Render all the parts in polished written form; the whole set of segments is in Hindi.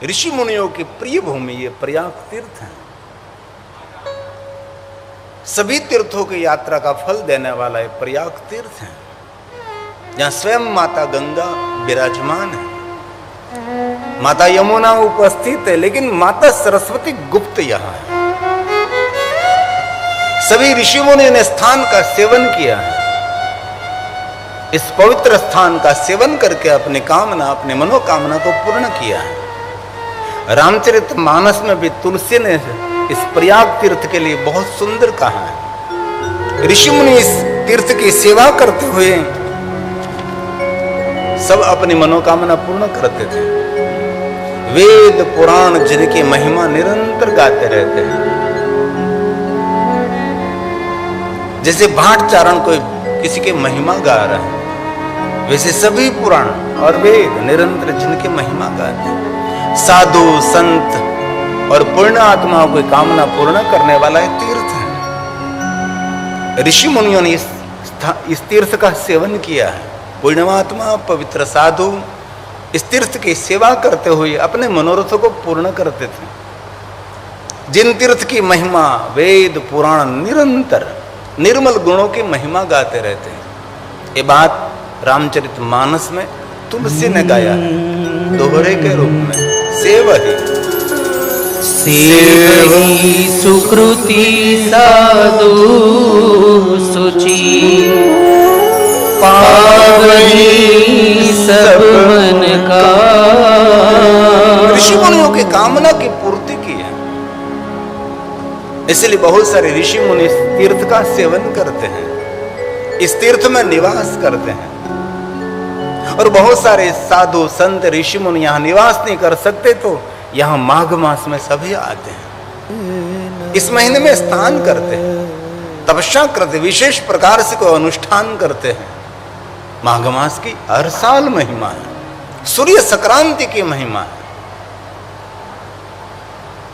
ऋषि मुनियों की प्रिय भूमि ये प्रयाग तीर्थ है। सभी तीर्थों की यात्रा का फल देने वाला ये प्रयाग तीर्थ है, जहां स्वयं माता गंगा विराजमान है, माता यमुना उपस्थित है, लेकिन माता सरस्वती गुप्त यहां है। सभी ऋषि मुनियों ने स्थान का सेवन किया है। इस पवित्र स्थान का सेवन करके अपनी कामना, अपनी मनोकामना को पूर्ण किया है। रामचरितमानस में भी तुलसी ने इस प्रयाग तीर्थ के लिए बहुत सुंदर कहा है। ऋषि मुनि इस तीर्थ की सेवा करते हुए सब अपनी मनोकामना पूर्ण करते थे। वेद पुराण जिनकी महिमा निरंतर गाते रहते हैं। जैसे भाट चारण कोई किसी की महिमा गा रहा है, वैसे सभी पुराण और वेद निरंतर जिनकी महिमा गाते हैं। साधु संत और पूर्ण आत्माओं की कामना पूर्ण करने वाला एक तीर्थ है। ऋषि मुनियों ने इस तीर्थ का सेवन किया है। पुण्यमात्मा पवित्र साधु इस तीर्थ की सेवा करते हुए अपने मनोरथों को पूर्ण करते थे। जिन तीर्थ की महिमा वेद पुराण निरंतर निर्मल गुणों की महिमा गाते रहते हैं। ये बात रामचरितमानस में तुलसी ने गाया है दोहरे के रूप में। सेवहि सुकृति साधु सुचि पावहि सब मन का। ऋषि मुनियों की कामना की पूर्ति की है, इसलिए बहुत सारे ऋषि मुनि इस तीर्थ का सेवन करते हैं, इस तीर्थ में निवास करते हैं। और बहुत सारे साधु संत ऋषि मुनि यहाँ निवास नहीं कर सकते तो यहाँ माघ मास में सभी आते हैं। इस महीने में स्नान करते हैं, तपस्या करते, विशेष प्रकार से कोई अनुष्ठान करते हैं। माघ मास की हर साल महिमा है, सूर्य संक्रांति की महिमा है।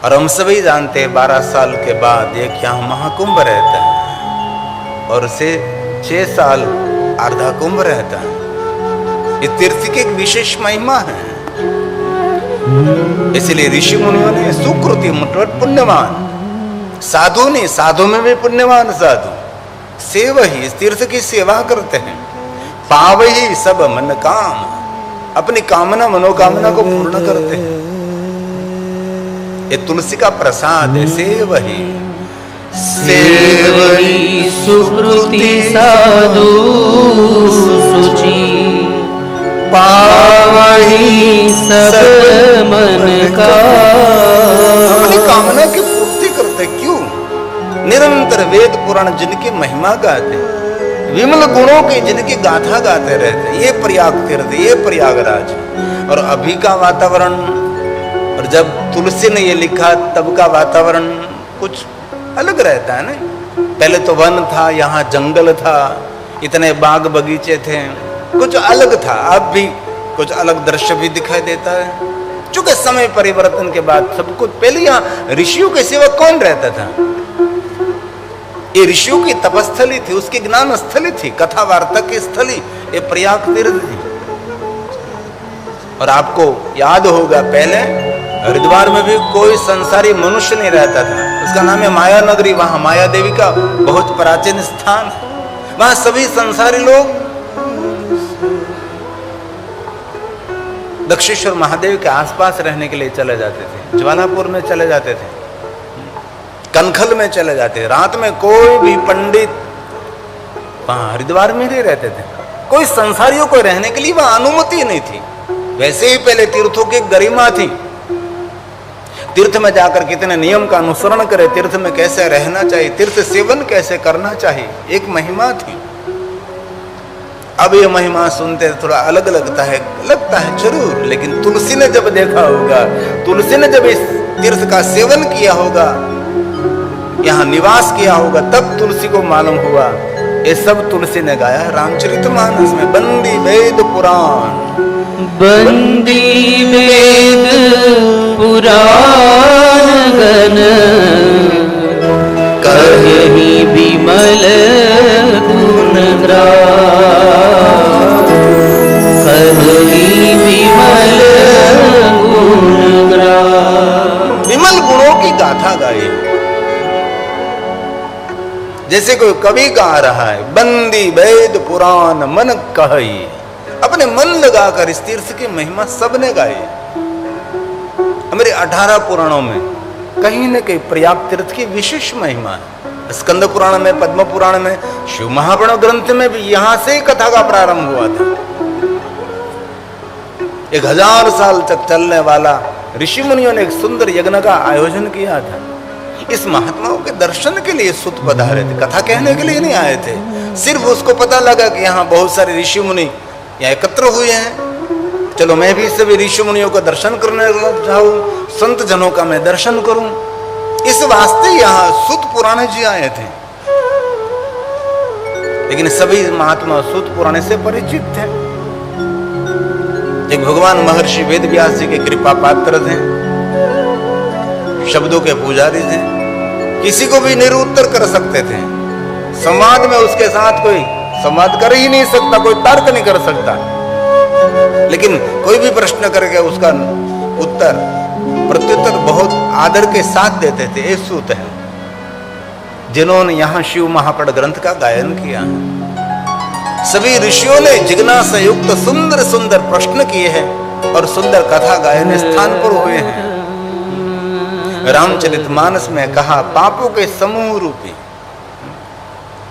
और हम सभी जानते हैं 12 साल के बाद एक यहाँ महाकुंभ रहता है और से 6 साल अर्धा कुंभ रहता है। इस तीर्थ की एक विशेष महिमा है। इसलिए ऋषि मुनियों ने सुकृति मतलब पुण्यवान साधु ने, साधु में भी पुण्यवान साधु सेव ही इस तीर्थ की सेवा करते हैं। पाव ही सब मन काम, अपनी कामना मनोकामना को पूर्ण करते हैं। ये तुलसी का प्रसाद है। सेव ही सुकृति साधु सुचि पावहि सब मन का। अपनी कामना की पूर्ति करते। क्यों? निरंतर वेद पुराण जिनकी महिमा गाते, विमल गुणों की जिनकी गाथा गाते रहते, ये प्रयाग तीर्थ, ये प्रयागराज। और अभी का वातावरण, और जब तुलसी ने ये लिखा तब का वातावरण कुछ अलग रहता है ना। पहले तो वन था, यहाँ जंगल था, इतने बाग बगीचे थे, कुछ अलग था। अब भी कुछ अलग दृश्य भी दिखाई देता है। चूंकि समय परिवर्तन के बाद सब कुछ, पहले यहाँ ऋषियों के सिवा कौन रहता था? ये ऋषियों की तपस्थली थी, उसकी ज्ञान स्थली थी, कथा वार्ता की स्थली ये प्रयाग तीर्थ थी। और आपको याद होगा पहले हरिद्वार में भी कोई संसारी मनुष्य नहीं रहता था। उसका नाम है माया नगरी। वहां माया देवी का बहुत प्राचीन स्थान है। वहां सभी संसारी लोग दक्षेश्वर महादेव के आसपास रहने के लिए चले जाते थे। ज्वालापुर में चले जाते थे, कनखल में चले जाते। रात में कोई भी पंडित वहां हरिद्वार में नहीं रहते थे। कोई संसारियों को रहने के लिए वहां अनुमति नहीं थी। वैसे ही पहले तीर्थों की गरिमा थी। तीर्थ में जाकर कितने नियम का अनुसरण करें, तीर्थ में कैसे रहना चाहिए, तीर्थ सेवन कैसे करना चाहिए, एक महिमा थी। अब ये महिमा सुनते थोड़ा अलग लगता है जरूर, लेकिन तुलसी ने जब देखा होगा, तुलसी ने जब इस तीर्थ का सेवन किया होगा, यहाँ निवास किया होगा, तब तुलसी को मालूम हुआ। ये सब तुलसी ने गाया है रामचरितमानस में। बंदी वेद पुराण, बंदी वेद पुराण गण, कहि विमल गुण ग्राम, कहि विमल गुण ग्राम। जैसे कोई कवि गा रहा है, बंदी वेद पुराण मन कहई, अपने मन लगाकर इस तीर्थ की महिमा सबने गाई। हमारे 18 पुराणों में कहीं न कहीं प्रयाग तीर्थ की विशेष महिमा है। स्कंद पुराण में, पद्म पुराण में, शिव महापुराण ग्रंथ में भी यहां से कथा का प्रारंभ हुआ था। 1000 साल तक चलने वाला ऋषि मुनियों ने एक सुंदर यज्ञ का आयोजन किया था। इस महात्माओं के दर्शन के लिए सुत पधारे थे, कथा कहने के लिए नहीं आए थे। सिर्फ उसको पता लगा कि यहाँ बहुत सारे ऋषि मुनि यहाँ एकत्र हुए हैं, चलो मैं भी सभी ऋषि मुनियों का दर्शन करने जाऊं, संत जनों का मैं दर्शन करूं। इस वास्ते यहाँ सुत पुराण जी आए थे। लेकिन सभी महात्मा सुत पुराण से परिचित थे। एक भगवान महर्षि वेद व्यास जी के कृपा पात्र थे, शब्दों के पुजारी थे, किसी को भी निरुत्तर कर सकते थे। संवाद में उसके साथ कोई संवाद कर ही नहीं सकता, कोई तर्क नहीं कर सकता। लेकिन कोई भी प्रश्न करके उसका उत्तर प्रत्युत्तर बहुत आदर के साथ देते थे। ये सूत है जिन्होंने यहाँ शिव महापुराण ग्रंथ का गायन किया है। सभी ऋषियों ने जिज्ञासा युक्त सुंदर सुंदर प्रश्न किए हैं और सुंदर कथा गायन स्थान पर हुए हैं। रामचरितमानस में कहा, पापों के समूह रूपी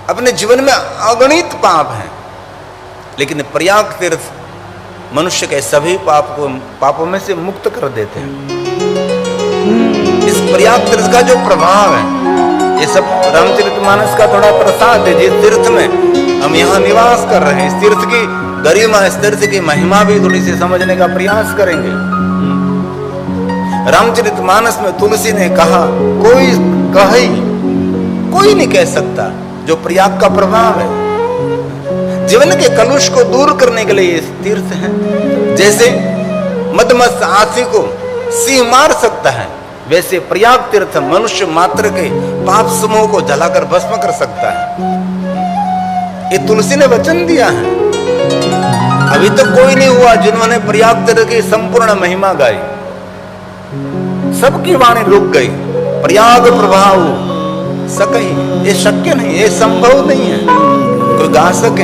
अपने जीवन में अगणित पाप हैं, लेकिन प्रयाग तीर्थ मनुष्य के सभी पापों में से मुक्त कर देते हैं। इस प्रयाग तीर्थ का जो प्रभाव है, ये सब रामचरितमानस का थोड़ा प्रसाद है। जिस तीर्थ में हम यहाँ निवास कर रहे हैं, इस तीर्थ की गरिमा, इस तीर्थ की महिमा भी थोड़ी सी समझने का प्रयास करेंगे। रामचरितमानस में तुलसी ने कहा, कोई कहे, कोई नहीं कह सकता जो प्रयाग का प्रभाव है। जीवन के कलुष को दूर करने के लिए इस तीर्थ है। जैसे मदमस्त हाथी को सिंह मार सकता है, वैसे प्रयाग तीर्थ मनुष्य मात्र के पाप समूह को जलाकर भस्म कर सकता है। ये तुलसी ने वचन दिया है। अभी तक कोई नहीं हुआ जिन्होंने प्रयाग तीर्थ की संपूर्ण महिमा गाई। सबकी वाणी रुक गई। प्रयाग प्रभाव सकही, ये शक्य नहीं, ये संभव नहीं है कोई गा सके।